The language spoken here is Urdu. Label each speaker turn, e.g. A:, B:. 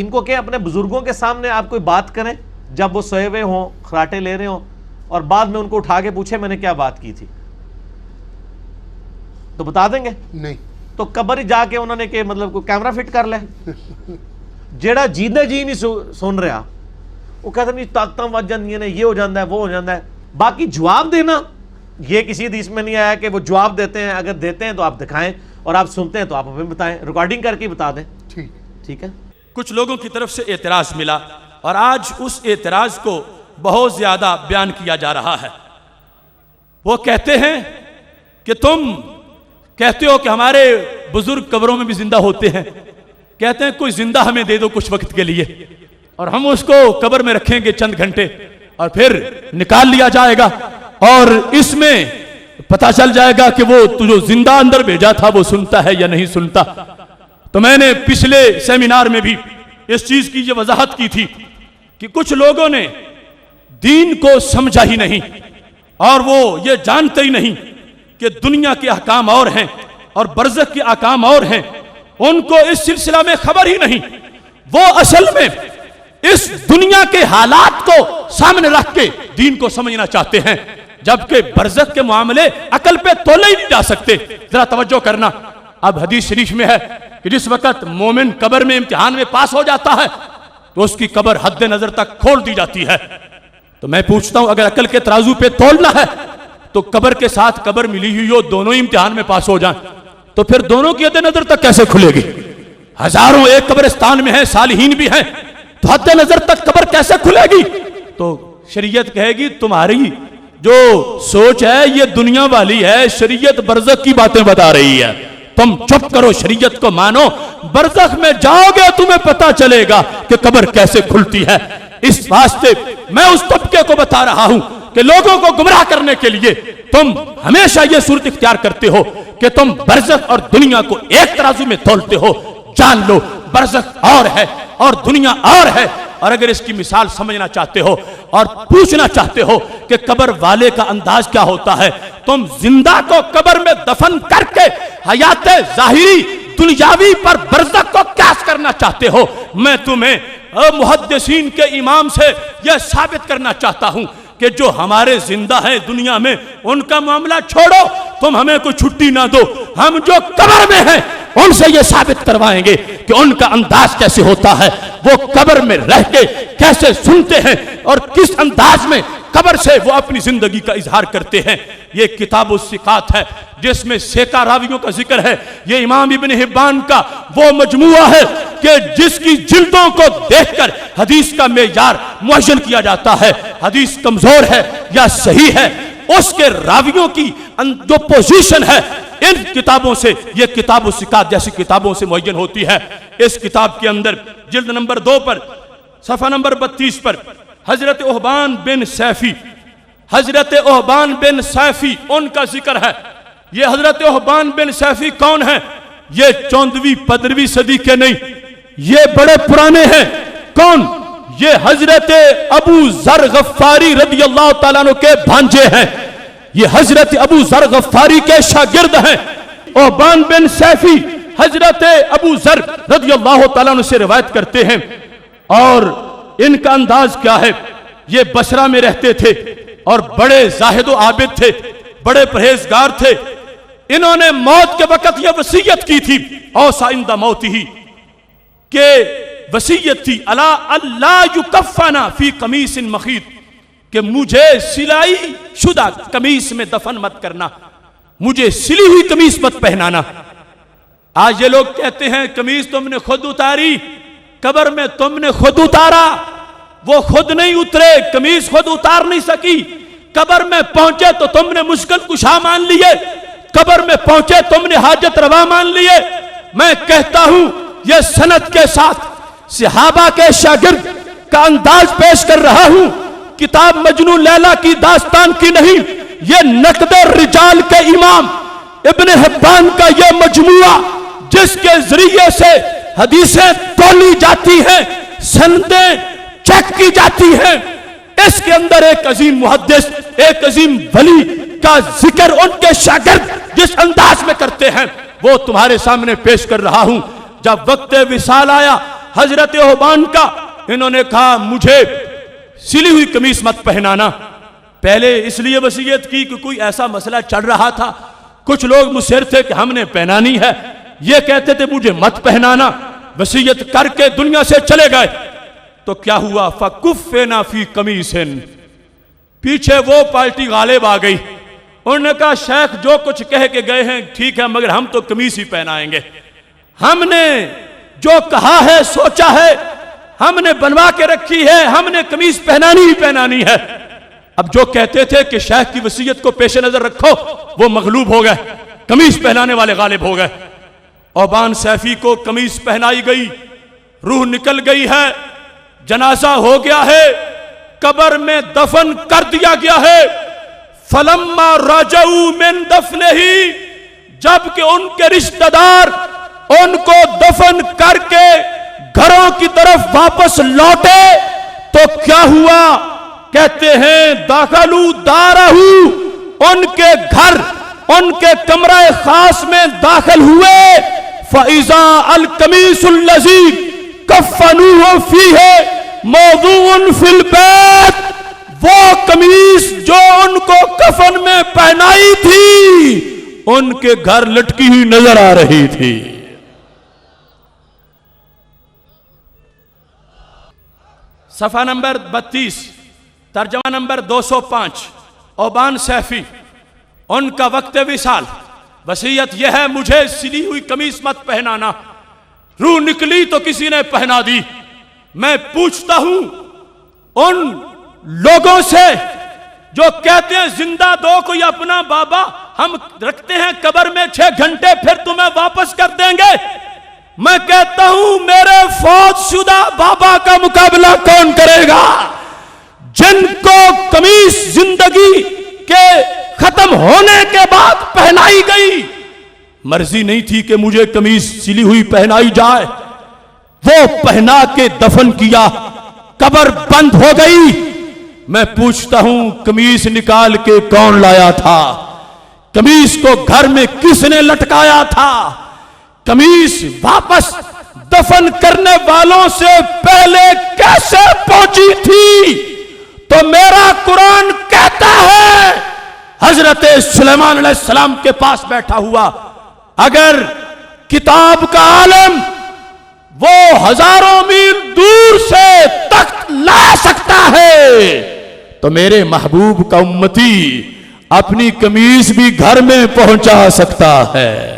A: ان کو کہ اپنے بزرگوں کے سامنے آپ کوئی بات کریں جب وہ سوئے ہوئے ہوں، خراٹے لے رہے ہوں، اور بعد میں ان کو اٹھا کے پوچھے میں نے کیا بات کی تھی، تو بتا دیں گے؟ نہیں۔ تو قبر جا کے انہوں نے کہ مطلب کوئی کیمرہ فٹ کر لے، جیڑا جیندے جی نہیں سن رہا وہ کہتا نہیں طاقتاں وج جاندیاں نے، یہ ہو جاندہ ہے وہ ہو جاندہ ہے۔ باقی جواب دینا یہ کسی حدیث میں نہیں آیا کہ وہ جواب دیتے ہیں، اگر دیتے ہیں تو آپ دکھائیں، اور آپ سنتے ہیں تو آپ ہمیں بتائیں، ریکارڈنگ کر کے بتا دیں۔ ٹھیک ہے۔
B: کچھ لوگوں کی طرف سے اعتراض ملا اور آج اس اعتراض کو بہت زیادہ بیان کیا جا رہا ہے۔ وہ کہتے ہیں کہ تم کہتے ہو کہ ہمارے بزرگ قبروں میں بھی زندہ ہوتے ہیں، کہتے ہیں کوئی زندہ ہمیں دے دو کچھ وقت کے لیے اور ہم اس کو قبر میں رکھیں گے چند گھنٹے اور پھر نکال لیا جائے گا اور اس میں پتہ چل جائے گا کہ وہ جو زندہ اندر بھیجا تھا وہ سنتا ہے یا نہیں سنتا۔ تو میں نے پچھلے سیمینار میں بھی اس چیز کی یہ وضاحت کی تھی کہ کچھ لوگوں نے دین کو سمجھا ہی نہیں اور وہ یہ جانتے ہی نہیں کہ دنیا کے احکام اور ہیں اور برزخ کے احکام اور ہیں، ان کو اس سلسلہ میں خبر ہی نہیں۔ وہ اصل میں اس دنیا کے حالات کو سامنے رکھ کے دین کو سمجھنا چاہتے ہیں، جبکہ برزخ کے معاملے عقل پہ تولے ہی نہیں جا سکتے۔ ذرا توجہ کرنا، اب حدیث شریف میں ہے کہ جس وقت مومن قبر میں امتحان میں پاس ہو جاتا ہے تو اس کی قبر حد نظر تک کھول دی جاتی ہے۔ تو میں پوچھتا ہوں اگر عقل کے ترازو پہ تولنا ہے تو قبر کے ساتھ قبر ملی ہوئی ہو، دونوں ہی امتحان میں پاس ہو جائیں، تو پھر دونوں کی حد نظر تک کیسے کھلے گی؟ ہزاروں ایک قبرستان میں ہیں، صالحین بھی ہیں، تو حد نظر تک قبر کیسے کھلے گی؟ تو شریعت کہے گی تمہاری جو سوچ ہے یہ دنیا والی ہے، شریعت برزخ کی باتیں بتا رہی ہے، تم چپ کرو، شریعت کو مانو، برزخ میں جاؤ گے تمہیں پتا چلے گا کہ قبر کیسے کھلتی ہے۔ اس واسطے میں اس طبقے کو بتا رہا ہوں کہ لوگوں کو گمراہ کرنے کے لیے تم ہمیشہ یہ صورت اختیار کرتے ہو کہ تم برزخ اور دنیا کو ایک ترازو میں تولتے ہو۔ جان لو برزخ اور ہے اور دنیا اور ہے، اور اگر اس کی مثال سمجھنا چاہتے ہو اور پوچھنا چاہتے ہو کہ قبر والے کا انداز کیا ہوتا ہے، تم زندہ کو قبر میں دفن کر کے حیات ظاہری دنیاوی پر برزخ کو قیاس کرنا چاہتے ہو۔ میں تمہیں محدثین کے امام سے یہ ثابت کرنا چاہتا ہوں کہ جو ہمارے زندہ ہیں دنیا میں ان کا معاملہ چھوڑو، تم ہمیں کوئی چھٹی نہ دو، ہم جو قبر میں ہیں ان سے یہ ثابت کروائیں گے کہ ان کا انداز کیسے ہوتا ہے، وہ قبر میں رہ کے کیسے سنتے ہیں اور کس انداز میں قبر سے وہ اپنی زندگی کا اظہار کرتے ہیں۔ یہ کتاب الثقات ہے جس میں سیکا راویوں کا ذکر ہے، یہ امام ابن حبان کا وہ مجموعہ ہے کہ جس کی جلدوں کو دیکھ کر حدیث کا معیار معین کیا جاتا ہے، حدیث کمزور ہے یا صحیح ہے، اس کے راویوں کی جو پوزیشن ہے ان کتابوں سے، یہ کتاب الثقات جیسی کتابوں سے معین ہوتی ہے۔ اس کتاب کے اندر جلد نمبر 2 پر صفحہ نمبر 32 پر حضرت احبان بن سیفی، حضرت احبان بن سیفی ان کا ذکر ہے۔ یہ حضرت احبان بن سیفی کون ہیں؟ یہ 14ویں 15ویں صدی کے نہیں، یہ بڑے پرانے ہیں۔ کون؟ یہ حضرت ابو ذر غفاری رضی اللہ تعالیٰ عنہ کے بھانجے ہیں، یہ حضرت ابو ذر غفاری کے شاگرد ہیں۔ احبان بن سیفی حضرت ابو ذر رضی اللہ تعالیٰ عنہ سے روایت کرتے ہیں، اور ان کا انداز کیا ہے؟ یہ بصرہ میں رہتے تھے اور بڑے زاہد و عابد تھے، بڑے پرہیزگار تھے۔ انہوں نے موت کے وقت یہ وصیت کی تھی، اوصى عند موته، کہ وصیت تھی اللہ یکفنا فی قمیص مخیط، کہ مجھے سلائی شدہ قمیص میں دفن مت کرنا، مجھے سلی ہوئی قمیص مت پہنانا۔ آج یہ لوگ کہتے ہیں قمیص تم نے خود اتاری، قبر میں تم نے خود اتارا، وہ خود نہیں اترے، قمیص خود اتار نہیں سکی، قبر میں پہنچے تو تم نے مشکل کشا مان لیے، قبر میں پہنچے تم نے حاجت روا مان لیے۔ میں کہتا ہوں یہ سند کے ساتھ صحابہ کے شاگرد کا انداز پیش کر رہا ہوں، کتاب مجنون لیلا کی داستان کی نہیں، یہ نقد رجال کے امام ابن حبان کا یہ مجموعہ جس کے ذریعے سے حدیثیں تولی جاتی ہیں، سندیں چیک کی جاتی ہیں، اس کے اندر ایک عظیم محدث، ایک عظیم ولی کا ذکر ان کے شاگرد جس انداز میں کرتے ہیں وہ تمہارے سامنے پیش کر رہا ہوں۔ جب وقت وصال آیا، حضرت اوبان کا، انہوں نے کہا مجھے سلی ہوئی قمیص مت پہنانا. پہلے اس لیے وصیت کی کہ کوئی ایسا مسئلہ چل رہا تھا، کچھ لوگ مصر تھے کہ ہم نے پہنانی ہے، یہ کہتے تھے مجھے مت پہنانا، وصیت کر کے دنیا سے چلے گئے. تو کیا ہوا؟ فَكُفِّنَا فِي قَمِيصٍ، پیچھے وہ پارٹی غالب آ گئی. انہوں نے کہا شیخ جو کچھ کہہ کے گئے ہیں ٹھیک ہے، مگر ہم تو قمیص ہی پہنائیں گے. ہم نے جو کہا ہے، سوچا ہے، ہم نے بنوا کے رکھی ہے، ہم نے قمیص پہنانی ہی پہنانی ہے. اب جو کہتے تھے کہ شیخ کی وصیت کو پیش نظر رکھو، وہ مغلوب ہو گئے، قمیص پہنانے والے غالب ہو گئے. اوبان سیفی کو قمیص پہنائی گئی، روح نکل گئی ہے، جنازہ ہو گیا ہے، قبر میں دفن کر دیا گیا ہے. فلما رجعوا من دفنه، جب کہ ان کے رشتہ دار ان کو دفن کر کے گھروں کی طرف واپس لوٹے تو کیا ہوا؟ کہتے ہیں داخلوا دارہ، ان کے گھر، ان کے کمرہ خاص میں داخل ہوئے. فَإِذَا الْقَمِيصُ الَّذِي كَفَّنُوهُ فِيهِ مَوْضُوعٌ فِي الْبَيْتِ، وہ قمیص جو ان کو کفن میں پہنائی تھی ان کے گھر لٹکی ہوئی نظر آ رہی تھی. صفحہ نمبر 32، ترجمہ نمبر 205. اوبان سیفی، ان کا وقت وصال، وصیت یہ ہے مجھے سلی ہوئی قمیص مت پہنانا. روح نکلی تو کسی نے پہنا دی. میں پوچھتا ہوں ان لوگوں سے جو کہتے ہیں زندہ دو کوئی اپنا بابا، ہم رکھتے ہیں قبر میں 6 گھنٹے پھر تمہیں واپس کر دیں گے. میں کہتا ہوں میرے فوت شدہ بابا کا مقابلہ کون کرے گا؟ جن کو قمیص زندگی کے ختم ہونے کے بعد پہنائی گئی، مرضی نہیں تھی کہ مجھے قمیص سلی ہوئی پہنائی جائے، وہ پہنا کے دفن کیا، قبر بند ہو گئی. میں پوچھتا ہوں قمیص نکال کے کون لایا تھا؟ قمیص کو گھر میں کس نے لٹکایا تھا؟ قمیص واپس دفن کرنے والوں سے پہلے کیسے پہنچی تھی؟ تو میرا قرآن کہتا ہے حضرت سلیمان علیہ السلام کے پاس بیٹھا ہوا اگر کتاب کا عالم وہ ہزاروں میل دور سے تخت لا سکتا ہے تو میرے محبوب کا امتی اپنی قمیص بھی گھر میں پہنچا سکتا ہے.